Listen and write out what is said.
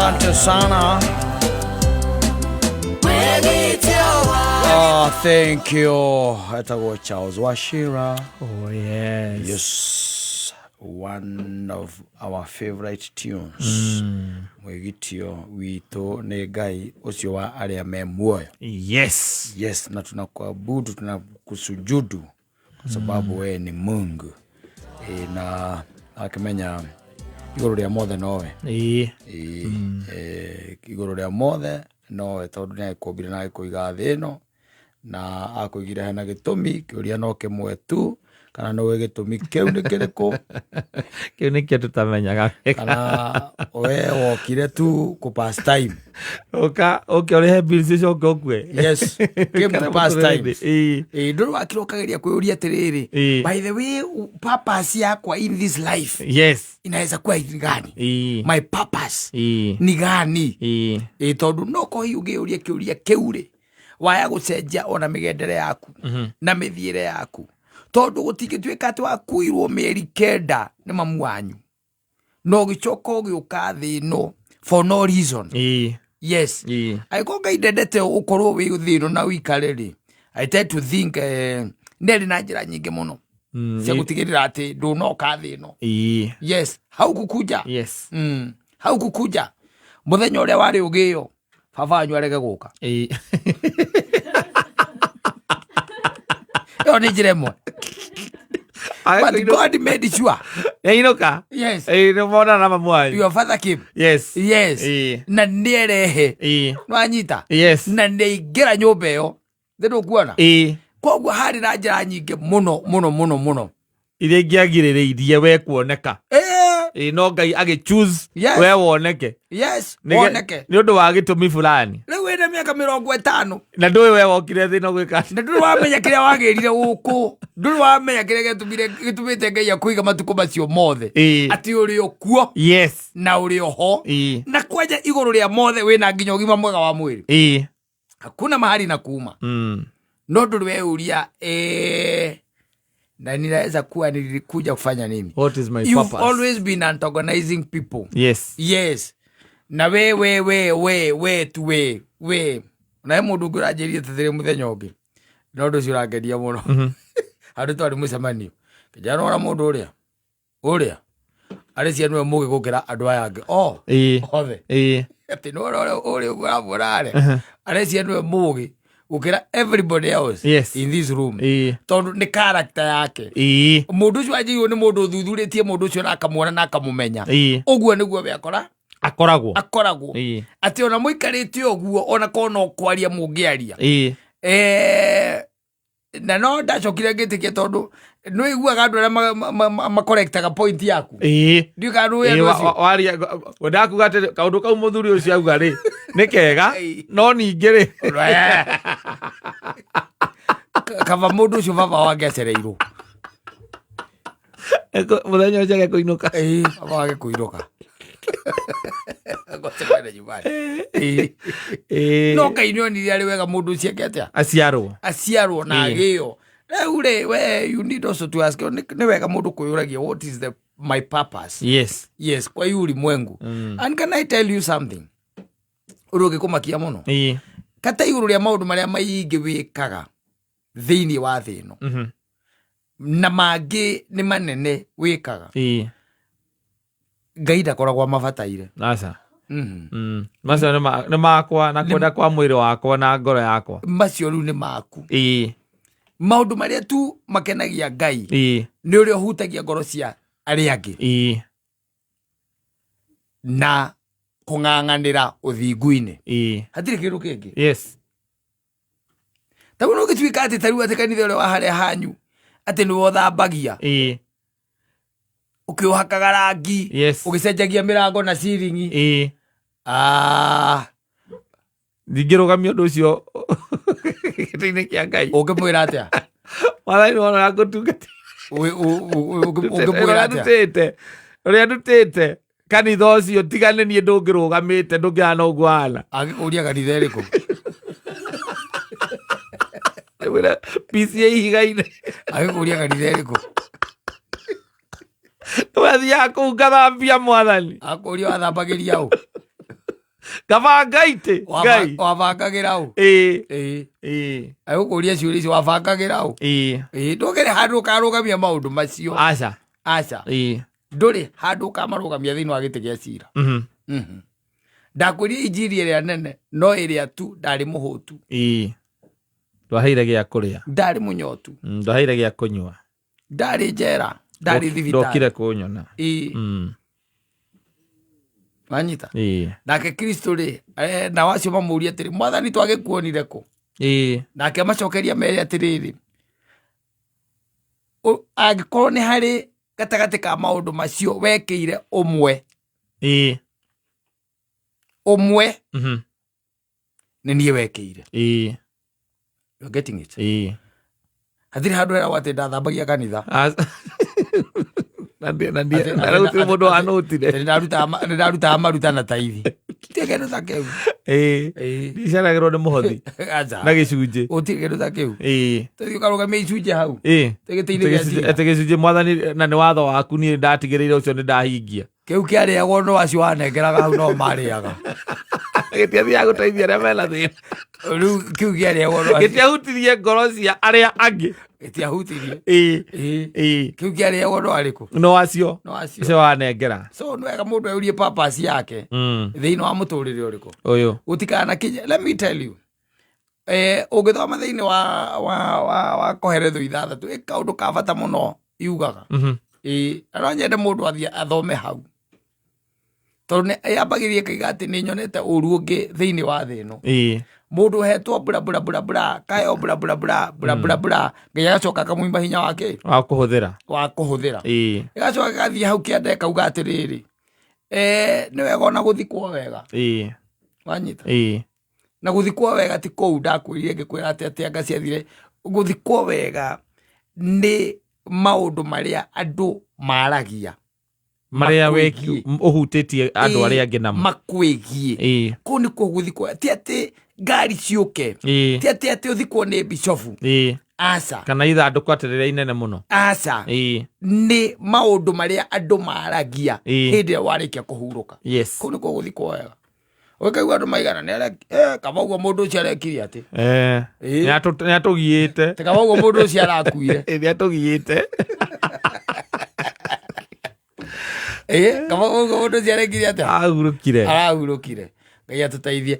Asante sana. Oh, thank you. Etagwo Charles Wachira. Oh, yes. Yes. One of our favorite tunes. Mwegitio wito ne Ngai ucio wa aria me muoyo. Yes. Yes, na tunakuabudu, tunakusujudu kwa sababu wewe ni Mungu. Na akimenya iguru ria mothe nowe. Iguru ria mothe nowe tondu ni akumbire na kuiga thino na akuigire hena gitumi kiuria no kimwe tu kana no gitumi kiu ni kiriku kiu ni kio tutamenyaga kana we wokire tu ku pass time urihe bills icio okwe. Yes, came to pass time. Nduru wakiro kageria kuyuria atiriri, by the way purpose yakwa in this life, yes, inaweza kuwa gani? My purpose ni gani? Tondu no ko hiugiuria kiuria kiure waya gucenjia ona migendere yaku na mithiire yaku, tondu gutingituika ati wakuirwo mieri kenda ni mamu wanyu no gichoko giuka thino for no reason. Yes, I go gaidete ukorwo wi thino na wikareri. I tend to think neri na njira nyingi muno cia gutigirira ati ndunoka thino. Yes, hau kukuja. Yes. Hau kukuja muthenya uria wari ugio baba anyu arege guka. Yo ni jiremo. But God made sure. Inoka. Yes. No mona na mamu wanyu. Your father came. Yes. Yes. Na nierehe. No anyita. Yes. Na neigira nyumba yo. Ndio kuona. Koguo hari na njira nyingi muno. Iria ngiagirireirie we kuoneka. No Ngai agi choose we woneke. Yes, woneke. Ni undu wa gitumi fulani. Riu ina miaka 50. Na ndui we wokire thino gwika. Na nduri wamenya kiria wagirire guku. Nduri wamenya kiria gitumite Ngai akuiga matuko macio mothe. Ati uri okuo. Yes. Na uri oho. Na kwaja iguru ria mothe wina nginya ugima mwega wa mwiri. Hakuna mahali na kuuma. No nduri we uria na ninaweza kuwa nilikuja kufanya nini? What is my You've purpose? You've always been antagonizing people. Yes. Yes. Na we na mundu ngurajerie tethere muthenya ungi no ndu ciurageria muno andu twari mucemanio kijana ora mundu uria ari cianwe mugi gukira andu aya angi othe ati no ora ngurabura ari cianwe mugi gukira everybody else. Yes. In this room. Tondu ni character yake. Mundu ucio ajiyo ni mundu thuthuritie mundu ucio nakamuona nakamumenya. Uguo niguo we akoragwo. Ati ona muikarite uguo ona kono okwaria mungiaria. Na no ndacokire ngitikia tondu no iguaga andu aria makorektaga point yaku. Ndio kandu waria wendakuga ati kaundu kau muthuri ucio auga ri ni kega no ningi ri kava mundu ucio baba wake acereirwo muthenya ucio agekuinuka. Baba wake kuinuka no kainionire ari wega mundu ucio aketea aciarwo na agio. Ure we you need also to ask ni wega mundu kuyuragia what is my purpose. Yes kwa yuri mwengu. And can I tell you something uruge kumakia muno kata iguru ria maundu maria maingi wikaga thiini wa thino na mangi ni manene wikaga Ngai ndakoragwo mabataire aca macio ni makwa na kwenda kwa mwiri wakwa na ngoro yakwa macio riu ni maku. Maundu maria tu makenagia Ngai ni uria hutagia ngoro cia aria angi na kung'ang'anira uthingu-ini hatire kindu kingi. Yes. Tabu no gitwika ati taru ati kanitha uria wa haria hanyu ati ni wothambagia ukihakaga rangi ugicenjagia mirango na ciringi ndingirugamia undu ucio gitini kia Ngai ungimwira atia wathani wona ngutungati ungimwira atia uria ndutite kanitha ucio tigane nie ndungirugamite ndungiana uguo ana agikuria kanitha iriku wira PCA higaine agikuria kanitha iriku wathia kuu ngathambia mwathani akuria wathambagiria u Ngabanga ite. Ngai. Wabangagĩra ũ? Agũkũria ciũria icio wabangagĩra ũ? Ndũgĩrĩ handũ ũkarũgamia maũndũ macio. Aca. Ndũrĩ handũ ũkamarũgamia thĩinĩ wa gĩtĩ gĩa cira. Ndakwĩrire injiri ĩrĩa nene no ĩrĩa tu ndarĩ mũhũtu. Ndwaheire gĩa kũrĩa. Ndarĩ mũnyotu. Ndwaheire gĩa kũnyua. Ndarĩ njera. Ndarĩ thibitarĩ. Ndokire kũnyona. Wanyita. Nake Kristo rĩ na wacio mamũria atĩrĩ Mwathani twagĩkuonire kũ? Nake macokeria mere atĩrĩrĩ angĩkorwo nĩ harĩ gatagatĩ ka maũndũ macio wekĩire ũmwe nĩ niĩ wekĩire. You're getting it? Hatirĩ handũ hera atĩ ndathambagia kanitha. Ndarutire mũndũ anũtire. Nĩndarutaga maruta na taithi. Gũtirĩ kĩndũ ta kĩu. Ndiceragĩrwo nĩ mũhothi na gĩcunjĩ. Gũtirĩ kĩndũ ta kĩu. Tũthiĩ ũkarũgamia icunjĩ hau. Gĩtĩ-inĩ gĩa cira. Atĩ gĩcunjĩ Mwathani na nĩ watho waku niĩ ndatigĩrĩire ũcio nĩ ndahingia. Kĩu kĩarĩagwo no acio wanengeraga hau no marĩaga. Gĩtiathiaga gũteithia arĩa mena thĩna. Rĩu kĩu kĩarĩagwo no gĩtiahutirie ngoro cia arĩa angĩ. Gĩtiahutirie. Kĩu kĩarĩagwo no arĩkũ? No acio. Acio wanengera. So nĩ wega mũndũ eyũrie purpose yake thĩinĩ wa mũtũrĩre ũrĩkũ. Ũyũ. Gũtikanakinye. Let me tell you. Ũngĩthoma thĩinĩ wa Koheretho 6 kaũndũ ka bata mũno yugaga. No nyende mũndũ athiĩ athome hau. Tondũ yambagĩrĩria kaiga atĩ nĩ nyonete ũru ũngĩ thĩinĩ wa thĩ ĩno. Mũndũ hetwo bra kayo bra nginya agacoka akamũima hinya wake wa kũhũthĩra. Igacoka gathiĩ hau kĩanda kauga atĩrĩrĩ nĩ wega ona gũthikwo wega. Wanyita. Na gũthikwo wega ti kũu ndakwĩrire ngĩkwĩra atĩ anga ciathire. Gũthikwo wega nĩ maũndũ marĩa andũ maragia marĩa weki ũhutĩtie andũ arĩa angĩ namo makwĩgie. Kũu nĩkuo gũthikwo. Ti atĩ ngari ciũke. Ti atĩ ũthikwo nĩ bishofu. Aca. Kana ithandũkũ atĩrĩrĩa inene mũno. Aca. Nĩ maũndũ marĩa andũ maragia hĩndĩ ĩrĩa warĩkia kũhurũka. Kũu nĩkuo gũthikwo wega. Ũkaigua andũ maigana nĩ kaba ũguo mũndũ ũcio arekire atĩ. Nĩatũgiĩte. Kaba ũguo mũndũ ũcio arakuire. Nĩatũgiĩte. Kaba ũguo mũndũ ũcio arekire atĩ. Arahurũkire. Ngai atũteithie.